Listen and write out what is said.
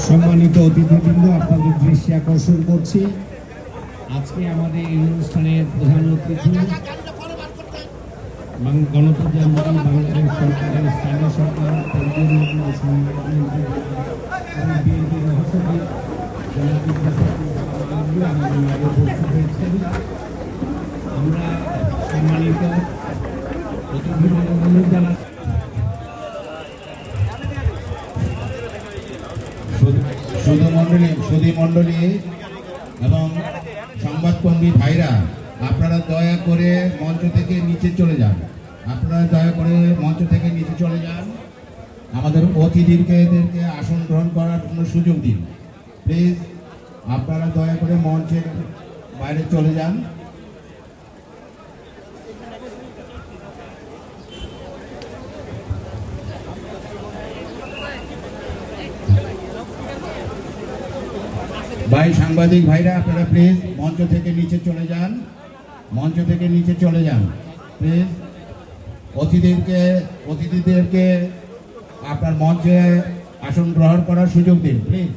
সম্মানিত অতিথিবৃন্দ, আপনাদের দৃষ্টি আকর্ষণ করছি আজকে আমাদের এই অনুষ্ঠানের প্রধান অতিথি গণপ্রজাতন্ত্রী বাংলাদেশ সরকারের স্থানীয় সরকার বিএনপির মহাসচিব আমরা সম্মানিত অতিথিবৃন্দ জানাচ্ছি সুধী মণ্ডলী এবং সংবাদকর্মী ভাইরা, আপনারা দয়া করে মঞ্চ থেকে নিচে চলে যান। আমাদের অতিথিদেরকে আসন গ্রহণ করার জন্য সুযোগ দিন প্লিজ। আপনারা দয়া করে মঞ্চের বাইরে চলে যান। ভাই সাংবাদিক ভাইরা, আপনারা প্লিজ মঞ্চ থেকে নিচে চলে যান প্লিজ। অতিথিদেরকে আপনার মঞ্চে আসন গ্রহণ করার সুযোগ দিন প্লিজ।